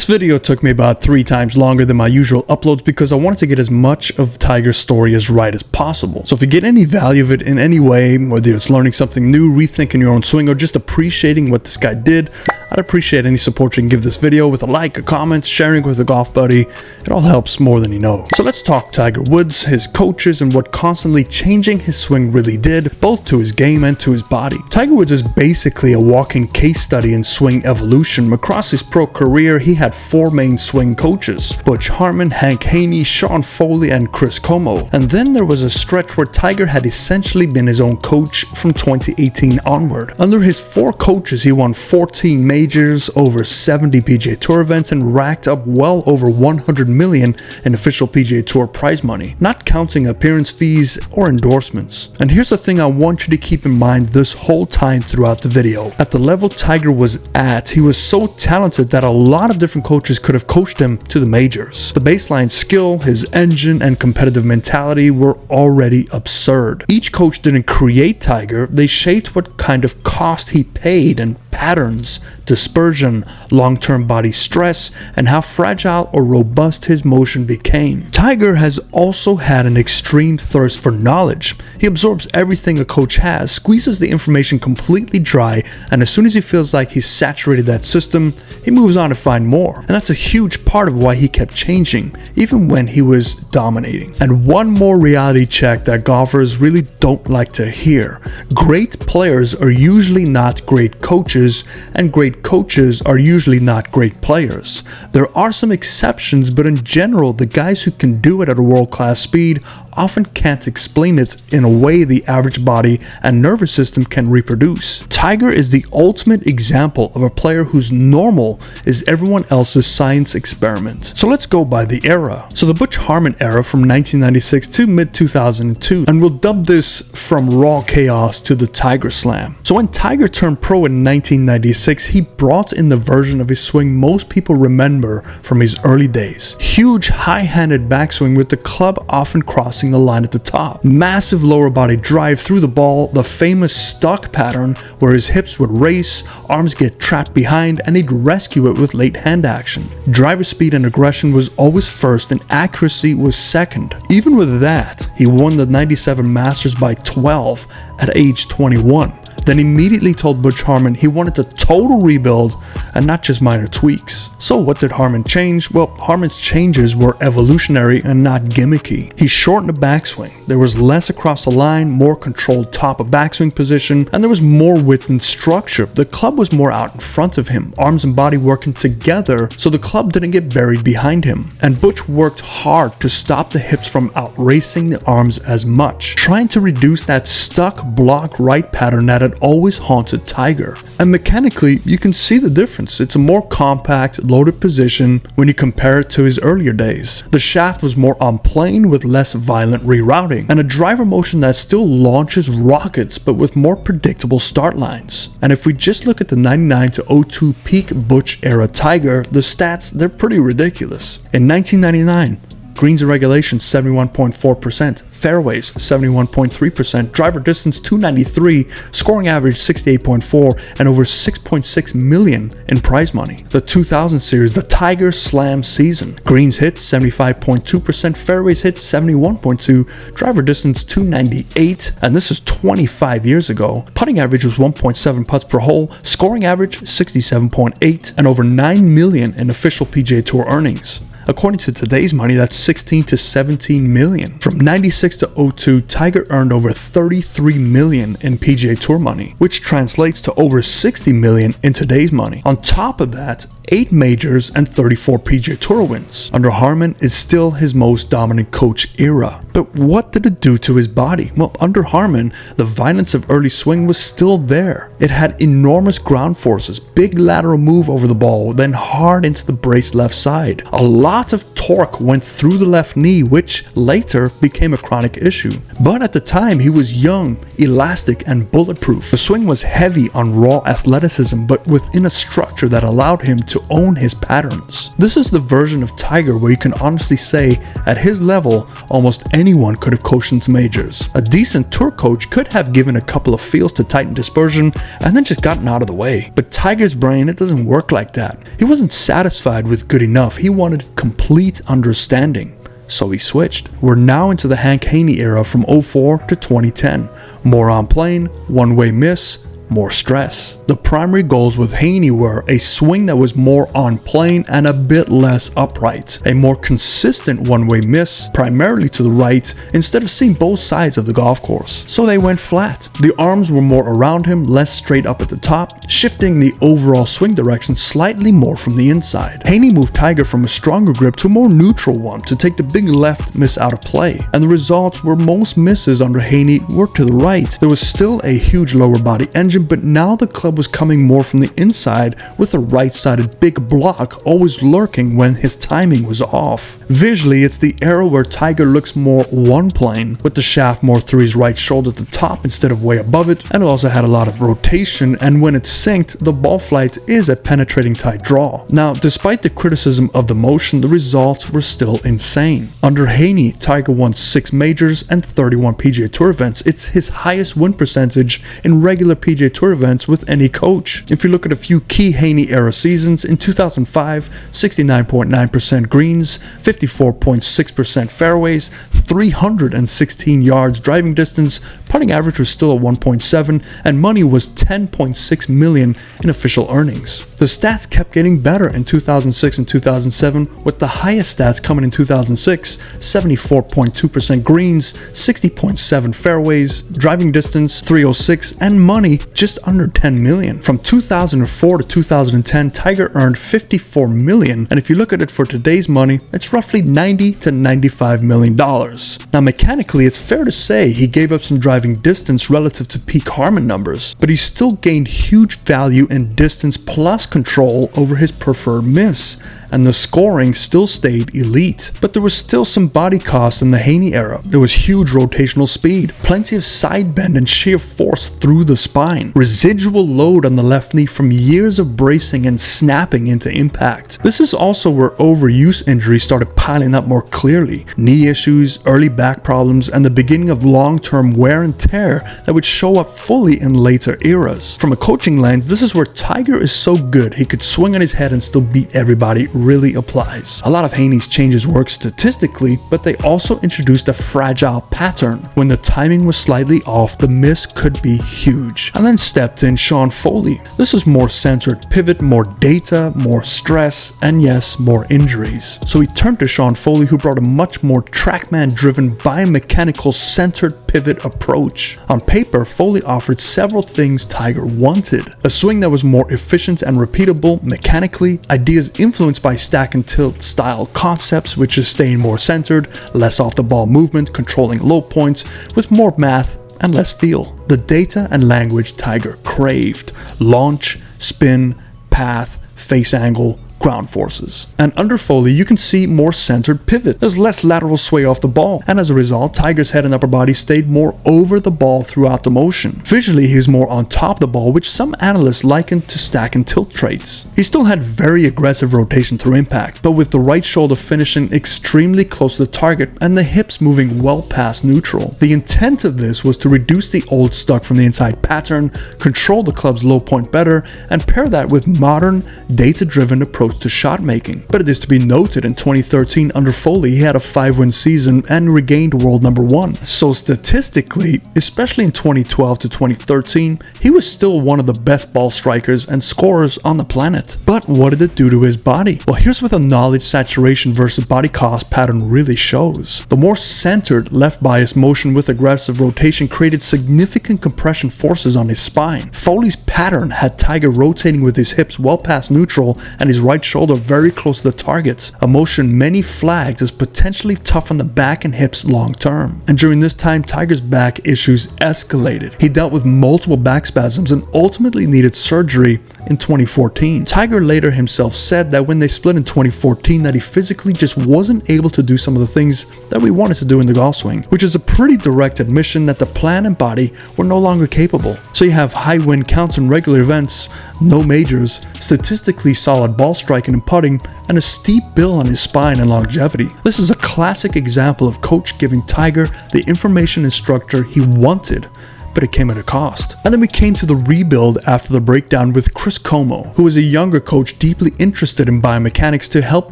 This video took me about 3 times longer than my usual uploads because I wanted to get as much of Tiger's story as right as possible. So if you get any value of it in any way, whether it's learning something new, rethinking your own swing, or just appreciating what this guy did, I'd appreciate any support you can give this video with a like, a comment, sharing with a golf buddy. It all helps more than you know. So let's talk Tiger Woods, his coaches, and what constantly changing his swing really did, both to his game and to his body. Tiger Woods is basically a walking case study in swing evolution. Across his pro career, he had 4 main swing coaches: Butch Harmon, Haney, Sean Foley, and Chris Como. And then there was a stretch where Tiger had essentially been his own coach from 2018 onward. Under his 4 coaches, he won 14 majors, over 70 PGA Tour events, and racked up well over $100 million in official PGA Tour prize money, not counting appearance fees or endorsements. And here's the thing I want you to keep in mind this whole time throughout the video. At the level Tiger was at, he was so talented that a lot of different coaches could have coached him to the majors. The baseline skill, his engine, and competitive mentality were already absurd. Each coach didn't create Tiger, they shaped what kind of cost he paid and patterns, dispersion, long-term body stress, and how fragile or robust his motion became. Tiger has also had an extreme thirst for knowledge. He absorbs everything a coach has, squeezes the information completely dry, and as soon as he feels like he's saturated that system, he moves on to find more. And that's a huge part of why he kept changing, even when he was dominating. And one more reality check that golfers really don't like to hear: great players are usually not great coaches, and great coaches are usually not great players. There are some exceptions, but in general, the guys who can do it at a world-class speed often can't explain it in a way the average body and nervous system can reproduce. Tiger is the ultimate example of a player whose normal is everyone else's science experiment. So let's go by the era. So the Butch Harmon era from 1996 to mid-2002, and we'll dub this from raw chaos to the Tiger Slam. So when Tiger turned pro in 1996, he brought in the version of his swing most people remember from his early days. Huge high-handed backswing with the club often crossing the line at the top. Massive lower body drive through the ball, the famous stuck pattern where his hips would race, arms get trapped behind, and he'd rescue it with late hand action. Driver speed and aggression was always first and accuracy was second. Even with that, he won the 97 Masters by 12 at age 21. Then immediately told Butch Harmon he wanted a total rebuild and not just minor tweaks. So what did Harmon change? Well, Harmon's changes were evolutionary and not gimmicky. He shortened the backswing. There was less across the line, more controlled top of backswing position, and there was more width and structure. The club was more out in front of him, arms and body working together so the club didn't get buried behind him. And Butch worked hard to stop the hips from outracing the arms as much, trying to reduce that stuck block right pattern that had always haunted Tiger. And mechanically, you can see the difference. It's a more compact, loaded position when you compare it to his earlier days. The shaft was more on plane with less violent rerouting, and a driver motion that still launches rockets but with more predictable start lines. And if we just look at the 99 to 02 peak Butch era Tiger, the stats, they're pretty ridiculous. In 1999, greens in regulation 71.4%, fairways 71.3%, driver distance 293, scoring average 68.4, and over 6.6 million in prize money. The 2000 series, the Tiger Slam season, greens hit 75.2%, fairways hit 71.2, driver distance 298, and this is 25 years ago. Putting average was 1.7 putts per hole, scoring average 67.8, and over 9 million in official PGA Tour earnings. According to today's money, that's 16 to 17 million. From 96 to 02, Tiger earned over 33 million in PGA Tour money, which translates to over 60 million in today's money. On top of that, 8 majors and 34 PGA Tour wins. Under Harmon is still his most dominant coach era. But what did it do to his body? Well, under Harmon, the violence of early swing was still there. It had enormous ground forces, big lateral move over the ball, then hard into the braced left side. A lot of torque went through the left knee, which later became a chronic issue. But at the time, he was young, elastic, and bulletproof. The swing was heavy on raw athleticism, but within a structure that allowed him to own his patterns. This is the version of Tiger where you can honestly say, at his level, almost any anyone could have coached into majors. A decent tour coach could have given a couple of feels to tighten dispersion and then just gotten out of the way. But Tiger's brain, it doesn't work like that. He wasn't satisfied with good enough, he wanted complete understanding. So he switched. We're now into the Haney era from 04 to 2010. More on plane, one-way miss, more stress. The primary goals with Haney were a swing that was more on plane and a bit less upright, a more consistent one-way miss, primarily to the right, instead of seeing both sides of the golf course. So they went flat. The arms were more around him, less straight up at the top, shifting the overall swing direction slightly more from the inside. Haney moved Tiger from a stronger grip to a more neutral one to take the big left miss out of play, and the results were most misses under Haney were to the right. There was still a huge lower body engine, but now the club was coming more from the inside with a right-sided big block always lurking when his timing was off. Visually, it's the era where Tiger looks more one plane, with the shaft more through his right shoulder at the top instead of way above it, and it also had a lot of rotation, and when it's synced, the ball flight is a penetrating tight draw. Now, despite the criticism of the motion, the results were still insane. Under Haney, Tiger won 6 majors and 31 PGA Tour events. It's his highest win percentage in regular PGA Tour events with any coach. If you look at a few key Haney era seasons, in 2005, 69.9% greens, 54.6% fairways, 316 yards driving distance, putting average was still at 1.7, and money was 10.6 million in official earnings. The stats kept getting better in 2006 and 2007, with the highest stats coming in 2006, 74.2% greens, 60.7 fairways, driving distance 306, and money just under 10 million. From 2004 to 2010, Tiger earned 54 million, and if you look at it for today's money, it's roughly 90 to 95 million dollars. Now mechanically, it's fair to say he gave up some driving distance relative to peak Harmon numbers, but he still gained huge value in distance plus control over his preferred miss, and the scoring still stayed elite. But there was still some body cost in the Haney era. There was huge rotational speed, plenty of side bend and sheer force through the spine, residual load on the left knee from years of bracing and snapping into impact. This is also where overuse injuries started piling up more clearly. Knee issues, early back problems, and the beginning of long-term wear and tear that would show up fully in later eras. From a coaching lens, this is where Tiger is so good he could swing on his head and still beat everybody really applies. A lot of Haney's changes work statistically, but they also introduced a fragile pattern. When the timing was slightly off, the miss could be huge. And then stepped in Sean Foley. This was more centered pivot, more data, more stress, and yes, more injuries. So he turned to Sean Foley, who brought a much more TrackMan-driven, biomechanical, centered pivot approach. On paper, Foley offered several things Tiger wanted. A swing that was more efficient and repeatable mechanically, ideas influenced by stack and tilt style concepts, which is staying more centered, less off the ball movement, controlling low points, with more math and less feel. The data and language Tiger craved: launch, spin, path, face angle, ground forces. And under Foley, you can see more centered pivot. There's less lateral sway off the ball, and as a result, Tiger's head and upper body stayed more over the ball throughout the motion. Visually, he's more on top of the ball, which some analysts likened to stack and tilt traits. He still had very aggressive rotation through impact, but with the right shoulder finishing extremely close to the target and the hips moving well past neutral. The intent of this was to reduce the old stuck from the inside pattern, control the club's low point better, and pair that with modern, data-driven approach to shot making. But it is to be noted, in 2013 under Foley, he had a 5-win season and regained world number 1. So statistically, especially in 2012 to 2013, he was still one of the best ball strikers and scorers on the planet. But what did it do to his body? Well, here's where the knowledge saturation versus body cost pattern really shows. The more centered left bias motion with aggressive rotation created significant compression forces on his spine. Foley's pattern had Tiger rotating with his hips well past neutral and his right shoulder very close to the target, a motion many flagged as potentially tough on the back and hips long term. And during this time, Tiger's back issues escalated. He dealt with multiple back spasms and ultimately needed surgery in 2014. Tiger later himself said that when they split in 2014 that he physically just wasn't able to do some of the things that we wanted to do in the golf swing, which is a pretty direct admission that the plan and body were no longer capable. So you have high win counts in regular events, no majors, statistically solid ball striking and putting, and a steep bill on his spine and longevity. This is a classic example of coach giving Tiger the information and structure he wanted, but it came at a cost. And then we came to the rebuild after the breakdown with Chris Como, who was a younger coach deeply interested in biomechanics to help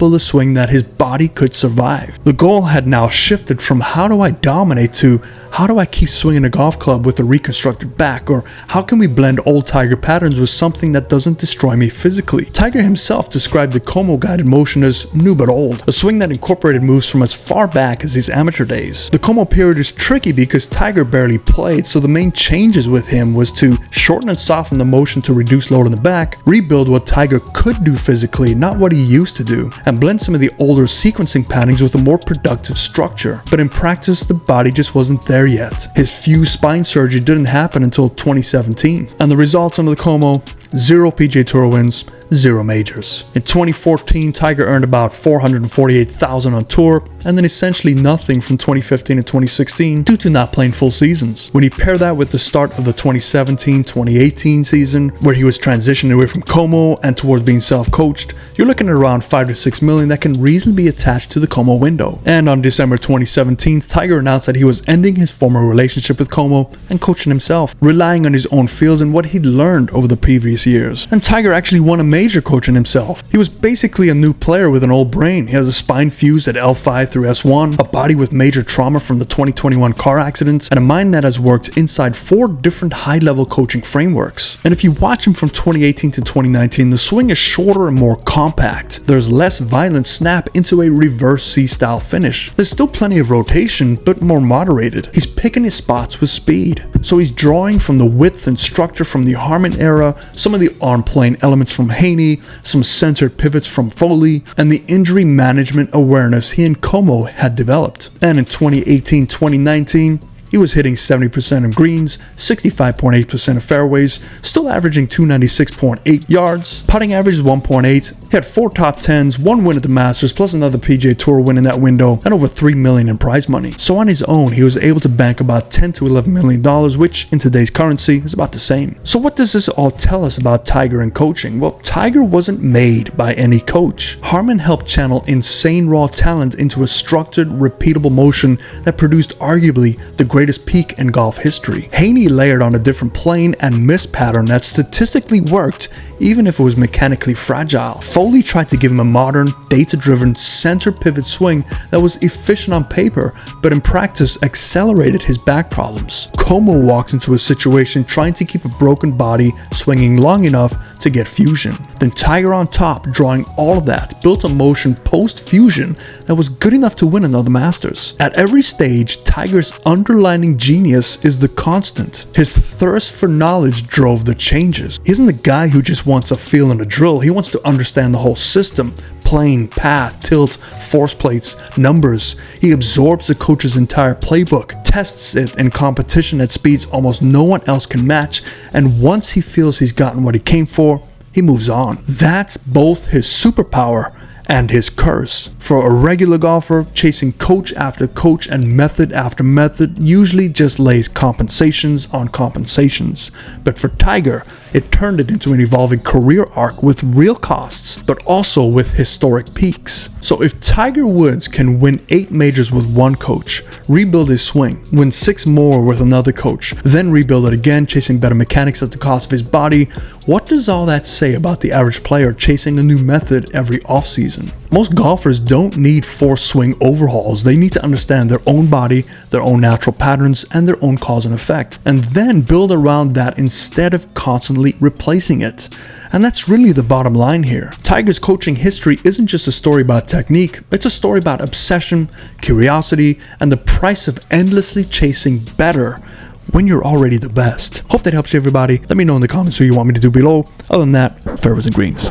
build a swing that his body could survive. The goal had now shifted from how do I dominate to how do I keep swinging a golf club with a reconstructed back, or how can we blend old Tiger patterns with something that doesn't destroy me physically? Tiger himself described the Como guided motion as new but old, a swing that incorporated moves from as far back as his amateur days. The Como period is tricky because Tiger barely played, so the main changes with him was to shorten and soften the motion to reduce load in the back, rebuild what Tiger could do physically, not what he used to do, and blend some of the older sequencing patterns with a more productive structure. But in practice, the body just wasn't there yet. His fused spine surgery didn't happen until 2017. And the results under the Como: 0 PGA Tour wins, 0 majors. In 2014, Tiger earned about $448,000 on tour, and then essentially nothing from 2015 and 2016 due to not playing full seasons. When you pair that with the start of the 2017-2018 season, where he was transitioning away from Como and towards being self-coached, you're looking at around $5 to $6 million that can reasonably be attached to the Como window. And on December 2017, Tiger announced that he was ending his former relationship with Como and coaching himself, relying on his own feels and what he'd learned over the previous years. And Tiger actually won a major coaching himself. He was basically a new player with an old brain. He has a spine fused at L5 through S1, a body with major trauma from the 2021 car accident, and a mind that has worked inside 4 different high-level coaching frameworks. And if you watch him from 2018 to 2019, the swing is shorter and more compact. There's less violent snap into a reverse C-style finish. There's still plenty of rotation, but more moderated. He's picking his spots with speed. So he's drawing from the width and structure from the Harmon era, some of the arm plane elements from Haney, some centered pivots from Foley, and the injury management awareness he and Como had developed. And in 2018-2019, he was hitting 70% of greens, 65.8% of fairways, still averaging 296.8 yards, putting average is 1.8. He had 4 top 10s, 1 win at the Masters, plus another PGA Tour win in that window, and over $3 million in prize money. So on his own, he was able to bank about $10 to $11 million, which in today's currency is about the same. So what does this all tell us about Tiger and coaching? Well, Tiger wasn't made by any coach. Harmon helped channel insane raw talent into a structured, repeatable motion that produced arguably the greatest peak in golf history. Haney layered on a different plane and miss pattern that statistically worked even if it was mechanically fragile. Foley tried to give him a modern, data-driven center pivot swing that was efficient on paper, but in practice accelerated his back problems. Como walked into a situation trying to keep a broken body swinging long enough to get fusion. Then Tiger on top, drawing all of that, built a motion post-fusion that was good enough to win another Masters. At every stage, Tiger's underlining genius is the constant. His thirst for knowledge drove the changes. He isn't the guy who just wants a feel and a drill. He wants to understand the whole system: plane, path, tilt, force plates, numbers. He absorbs the coach's entire playbook, tests it in competition at speeds almost no one else can match, and once he feels he's gotten what he came for, he moves on. That's both his superpower and his curse. For a regular golfer, chasing coach after coach and method after method usually just lays compensations on compensations. But for Tiger, it turned it into an evolving career arc with real costs, but also with historic peaks. So if Tiger Woods can win 8 majors with one coach, rebuild his swing, win 6 more with another coach, then rebuild it again, chasing better mechanics at the cost of his body, what does all that say about the average player chasing a new method every offseason? Most golfers don't need forced swing overhauls. They need to understand their own body, their own natural patterns, and their own cause and effect, and then build around that instead of constantly replacing it. And that's really the bottom line here. Tiger's coaching history isn't just a story about technique, it's a story about obsession, curiosity, and the price of endlessly chasing better when you're already the best. Hope that helps you, everybody. Let me know in the comments who you want me to do below. Other than that, fairways and greens.